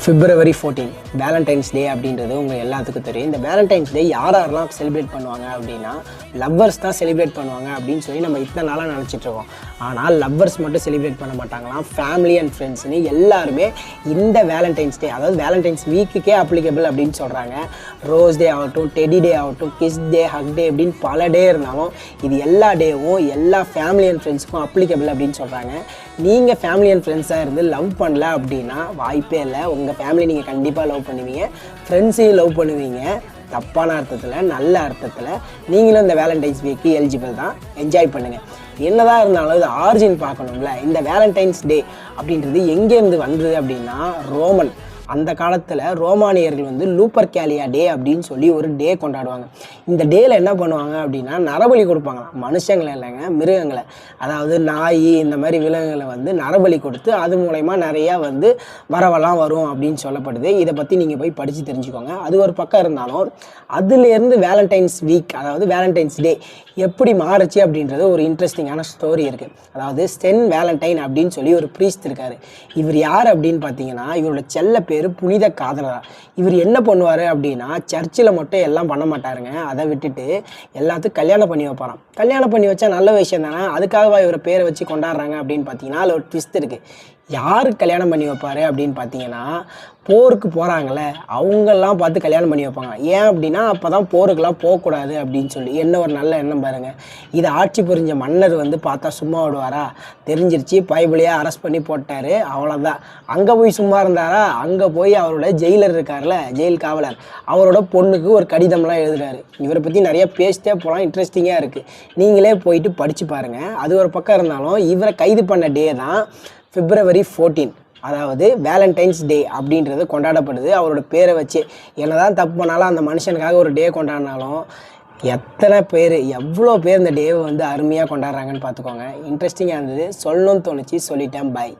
February 14 Valentine's டே அப்படின்றது உங்கள் எல்லாத்துக்கும் தெரியும். இந்த வேலண்டைன்ஸ் டே யாரெல்லாம் செலிப்ரேட் பண்ணுவாங்க அப்படின்னா லவ்வர்ஸ் தான் செலிப்ரேட் பண்ணுவாங்க அப்படின்னு சொல்லி நம்ம இத்தனை நாளாக நினச்சிட்ருக்கோம். ஆனால் லவ்வர்ஸ் மட்டும் செலிப்ரேட் பண்ண மாட்டாங்களாம், ஃபேமிலி அண்ட் ஃப்ரெண்ட்ஸ்னு எல்லாருமே இந்த வேலண்டைன்ஸ் டே, அதாவது வேலண்டைன்ஸ் வீக்குக்கே அப்ளிகபிள் அப்படின்னு சொல்கிறாங்க. ரோஸ் டே ஆகட்டும், டெடி டே ஆகட்டும், கிஸ் டே, ஹக் டே அப்படின்னு பல டே இருந்தாலும் இது எல்லா டேவும் எல்லா ஃபேமிலி அண்ட் ஃப்ரெண்ட்ஸுக்கும் அப்ளிகபிள் அப்படின்னு சொல்கிறாங்க. நீங்கள் ஃபேமிலி அண்ட் ஃப்ரெண்ட்ஸாக இருந்து லவ் பண்ணல அப்படின்னா வாய்ப்பே இல்லை. உங்கள் ஃபேமிலி நீங்கள் கண்டிப்பாக லவ் பண்ணுவீங்க, ஃப்ரெண்ட்ஸையும் லவ் பண்ணுவீங்க. தப்பான அர்த்தத்தில், நல்ல அர்த்தத்தில் நீங்களும் இந்த வேலண்டைன்ஸ் வீக்கு எலிஜிபிள் தான். என்ஜாய் பண்ணுங்கள். என்னதான் இருந்தாலும் இது ஆரிஜின் பார்க்கணும்ல. இந்த வேலண்டைன்ஸ் டே அப்படின்றது எங்கேருந்து வந்தது அப்படின்னா அந்த காலத்தில் ரோமானியர்கள் வந்து லூப்பர் கேலியா டே அப்படின்னு சொல்லி ஒரு டே கொண்டாடுவாங்க. இந்த டேயில் என்ன பண்ணுவாங்க அப்படின்னா நரபலி கொடுப்பாங்க. மனுஷங்களை இல்லைங்க, மிருகங்களை, அதாவது நாய் இந்த மாதிரி விலங்குகளை வந்து நரபலி கொடுத்து அது மூலயமா நிறையா வந்து வரவெல்லாம் வரும் அப்படின்னு சொல்லப்படுது. இதை பற்றி நீங்கள் போய் படித்து தெரிஞ்சுக்கோங்க. அது ஒரு பக்கம் இருந்தாலும் அதுலேருந்து வேலண்டைன்ஸ் வீக், அதாவது வேலண்டைன்ஸ் டே எப்படி மாறுச்சு அப்படின்றது ஒரு இன்ட்ரெஸ்டிங்கான ஸ்டோரி இருக்குது. அதாவது சென்ட் வேலண்டைன் அப்படின்னு சொல்லி ஒரு ப்ரீஸ்ட் இருக்கார். இவர் யார் அப்படின்னு பார்த்தீங்கன்னா இவரோட செல்ல பேர் புனித காதலரா. இவர் என்ன பண்ணுவார் அப்படின்னா சர்ச்சில் மட்டும் எல்லாம் பண்ண மாட்டாருங்க. அதை விட்டுட்டு எல்லாத்துக்கும் கல்யாணம் பண்ணி வைப்பாராம். கல்யாணம் பண்ணி வச்சா நல்ல விஷயம் தானே, அதுக்காகவா இவரை பேரை வச்சு கொண்டாடுறாங்க அப்படின்னு பார்த்தீங்கன்னா அதில் ஒரு ட்விஸ்ட் இருக்குது. யார் கல்யாணம் பண்ணி வைப்பார் அப்படின்னு பார்த்தீங்கன்னா போருக்கு போகிறாங்களே அவங்கெல்லாம் பார்த்து கல்யாணம் பண்ணி வைப்பாங்க. ஏன் அப்படின்னா அப்போ தான் போருக்கெல்லாம் போகக்கூடாது அப்படின்னு சொல்லி. என்ன ஒரு நல்ல எண்ணம் பாருங்கள். இதை ஆட்சி புரிஞ்ச மன்னர் வந்து பார்த்தா சும்மா விடுவாரா? தெரிஞ்சிருச்சு, பைபிளையாக அரெஸ்ட் பண்ணி போட்டார், அவ்வளோதான். அங்கே போய் சும்மா இருந்தாரா? அங்கே போய் அவரோட ஜெயிலர் இருக்கார்ல, ஜெயில் காவலர், அவரோட பொண்ணுக்கு ஒரு கடிதம்லாம் எழுதுறாரு. இவரை பற்றி நிறைய பேசிட்டே போகலாம், இன்ட்ரெஸ்டிங்காக இருக்குது. நீங்களே போயிட்டு படித்து பாருங்கள். அது ஒரு பக்கம் இருந்தாலும் இவரை கைது பண்ண டே தான் February 14, அதாவது வேலண்டைன்ஸ் டே அப்படின்றது கொண்டாடப்படுது அவரோட பேரை வச்சு. என்னதான் தப்பு பண்ணாலும் அந்த மனுஷனுக்காக ஒரு டே கொண்டாடினாலும் எத்தனை பேர், எவ்வளோ பேர் இந்த டேவை வந்து அருமையாக கொண்டாடுறாங்கன்னு பார்த்துக்கோங்க. இன்ட்ரெஸ்டிங்காக இருந்தது, சொல்லணும்னு தோணுச்சு, சொல்லிட்டேன். பாய்.